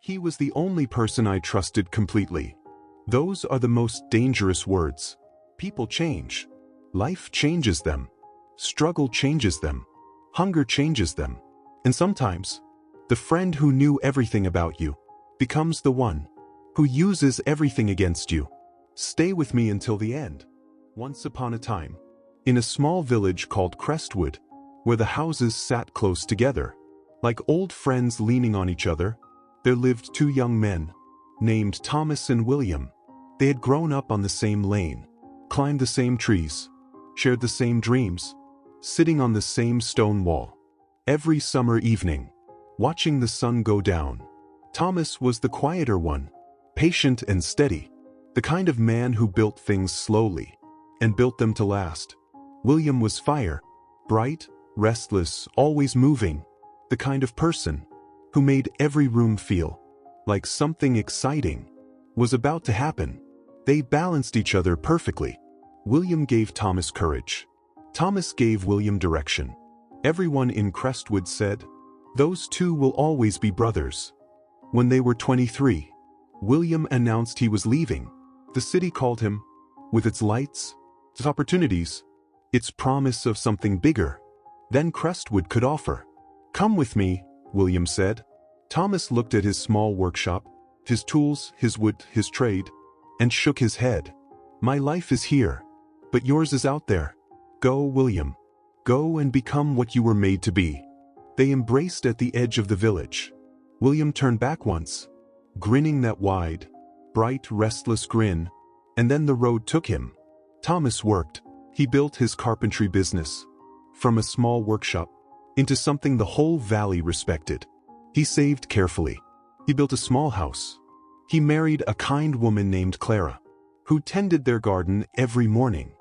He was the only person I trusted completely. Those are the most dangerous words. People change. Life changes them. Struggle changes them. Hunger changes them. And sometimes, the friend who knew everything about you becomes the one who uses everything against you. Stay with me until the end. Once upon a time, in a small village called Crestwood, where the houses sat close together, like old friends leaning on each other, there lived two young men, named Thomas and William. They had grown up on the same lane, climbed the same trees, shared the same dreams, sitting on the same stone wall. Every summer evening, watching the sun go down. Thomas was the quieter one, patient and steady, the kind of man who built things slowly and built them to last. William was fire, bright, restless, always moving, the kind of person who made every room feel like something exciting was about to happen. They balanced each other perfectly. William gave Thomas courage. Thomas gave William direction. Everyone in Crestwood said, "Those two will always be brothers." When they were 23, William announced he was leaving. The city called him, with its lights, its opportunities, its promise of something bigger than Crestwood could offer. "Come with me," William said. Thomas looked at his small workshop, his tools, his wood, his trade, and shook his head. "My life is here, but yours is out there. Go, William. Go and become what you were made to be." They embraced at the edge of the village. William turned back once, grinning that wide, bright, restless grin, and then the road took him. Thomas worked. He built his carpentry business, from a small workshop, into something the whole valley respected. He saved carefully. He built a small house. He married a kind woman named Clara, who tended their garden every morning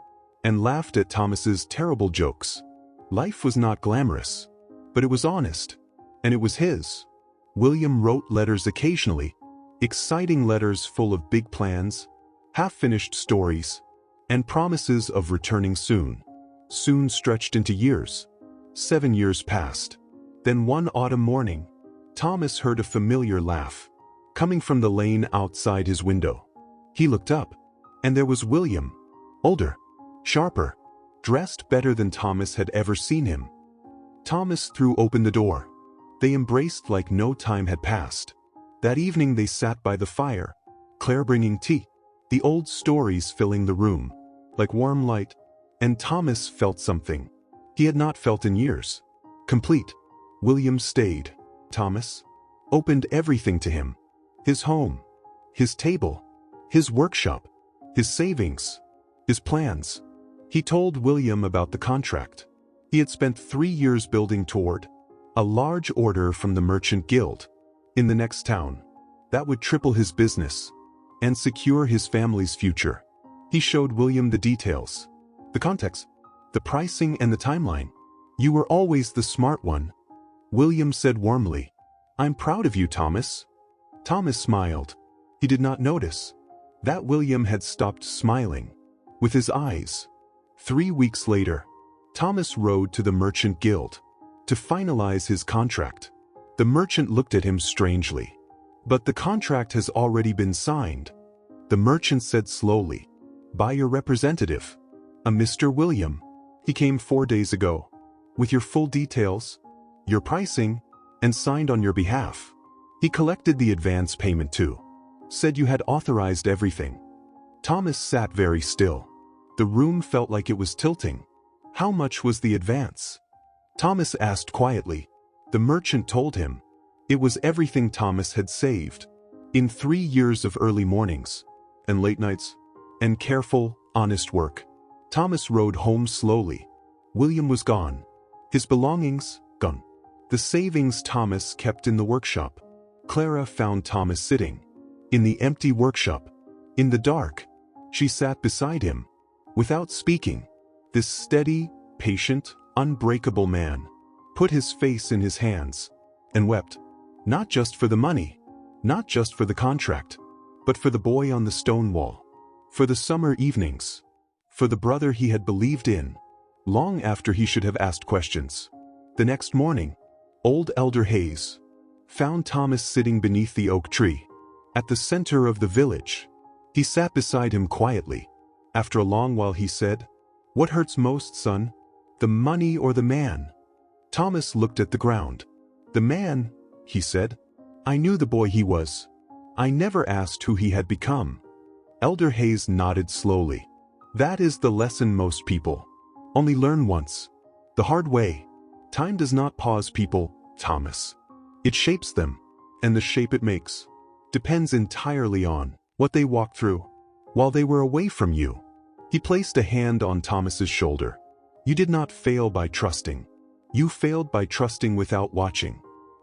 and laughed at Thomas's terrible jokes. Life was not glamorous, but it was honest, and it was his. William wrote letters occasionally, exciting letters full of big plans, half-finished stories, and promises of returning soon. Soon stretched into years. 7 years passed. Then one autumn morning, Thomas heard a familiar laugh, coming from the lane outside his window. He looked up, and there was William, older, sharper, dressed better than Thomas had ever seen him. Thomas threw open the door. They embraced like no time had passed. That evening they sat by the fire, Claire bringing tea, the old stories filling the room, like warm light, and Thomas felt something he had not felt in years. Complete. William stayed. Thomas opened everything to him. His home, his table, his workshop, his savings, his plans. He told William about the contract he had spent 3 years building toward, a large order from the Merchant Guild in the next town that would triple his business and secure his family's future. He showed William the details, the context, the pricing, and the timeline. "You were always the smart one," William said warmly. "I'm proud of you, Thomas." Thomas smiled. He did not notice that William had stopped smiling with his eyes. 3 weeks later, Thomas rode to the Merchant Guild to finalize his contract. The merchant looked at him strangely. "But the contract has already been signed," the merchant said slowly, "by your representative, a Mr. William. He came 4 days ago, with your full details, your pricing, and signed on your behalf. He collected the advance payment too. Said you had authorized everything." Thomas sat very still. The room felt like it was tilting. "How much was the advance?" Thomas asked quietly. The merchant told him. It was everything Thomas had saved in 3 years of early mornings and late nights and careful, honest work. Thomas rode home slowly. William was gone. His belongings, gone. The savings Thomas kept in the workshop. Clara found Thomas sitting in the empty workshop. In the dark, she sat beside him, without speaking. This steady, patient, unbreakable man put his face in his hands and wept. Not just for the money, not just for the contract, but for the boy on the stone wall, for the summer evenings, for the brother he had believed in, long after he should have asked questions. The next morning, old Elder Hayes, found Thomas sitting beneath the oak tree, at the center of the village. He sat beside him quietly. After a long while he said, "What hurts most, son? The money or the man?" Thomas looked at the ground. "The man," he said. "I knew the boy he was. I never asked who he had become." Elder Hayes nodded slowly. "That is the lesson most people only learn once, the hard way. Time does not pause people, Thomas. It shapes them, and the shape it makes depends entirely on what they walked through while they were away from you." He placed a hand on Thomas's shoulder. "You did not fail by trusting. You failed by trusting without watching.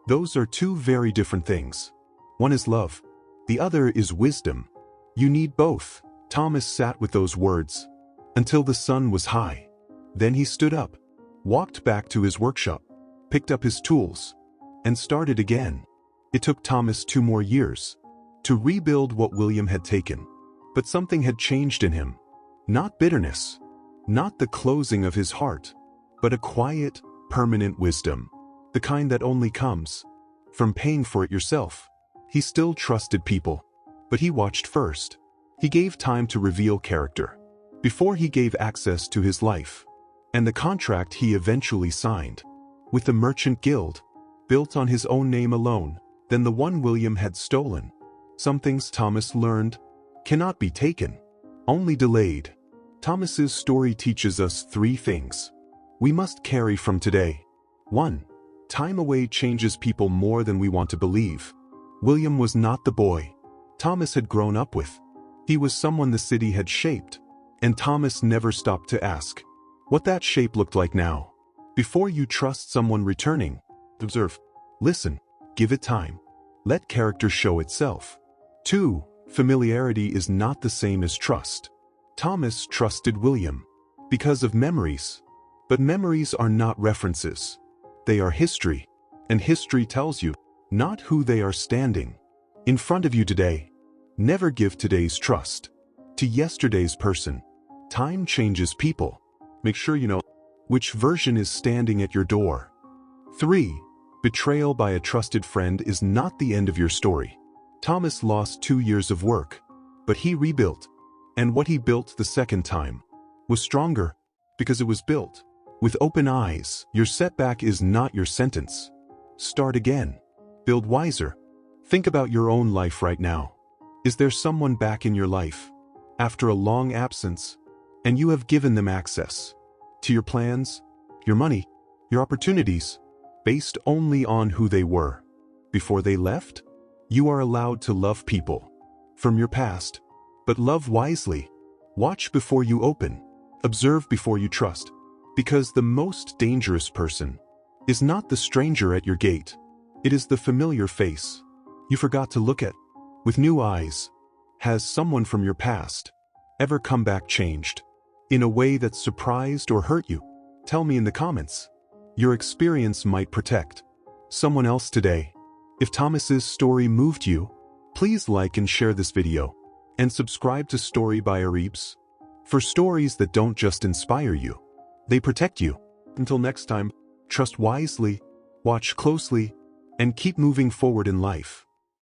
Those are two very different things. One is love. The other is wisdom. You need both." Thomas sat with those words until the sun was high. Then he stood up, walked back to his workshop, picked up his tools, and started again. It took Thomas 2 more years to rebuild what William had taken. But something had changed in him. Not bitterness, not the closing of his heart, but a quiet, permanent wisdom, the kind that only comes from paying for it yourself. He still trusted people, but he watched first. He gave time to reveal character before he gave access to his life. And the contract he eventually signed with the Merchant Guild, built on his own name alone, than the one William had stolen. Some things Thomas learned cannot be taken, only delayed. Thomas's story teaches us 3 things we must carry from today. 1. Time away changes people more than we want to believe. William was not the boy Thomas had grown up with. He was someone the city had shaped, and Thomas never stopped to ask what that shape looked like now. Before you trust someone returning, observe, listen, give it time. Let character show itself. 2. Familiarity is not the same as trust. Thomas trusted William because of memories. But memories are not references. They are history. And history tells you not who they are standing in front of you today. Never give today's trust to yesterday's person. Time changes people. Make sure you know which version is standing at your door. 3. Betrayal by a trusted friend is not the end of your story. Thomas lost 2 years of work, but he rebuilt. And what he built the second time was stronger because it was built with open eyes. Your setback is not your sentence. Start again. Build wiser. Think about your own life right now. Is there someone back in your life after a long absence, and you have given them access to your plans, your money, your opportunities, based only on who they were before they left? You are allowed to love people from your past, but love wisely. Watch before you open. Observe before you trust. Because the most dangerous person is not the stranger at your gate. It is the familiar face you forgot to look at with new eyes. Has someone from your past ever come back changed in a way that surprised or hurt you? Tell me in the comments. Your experience might protect someone else today. If Thomas's story moved you, please like and share this video, and subscribe to Story by Areebs for stories that don't just inspire you, they protect you. Until next time, trust wisely, watch closely, and keep moving forward in life.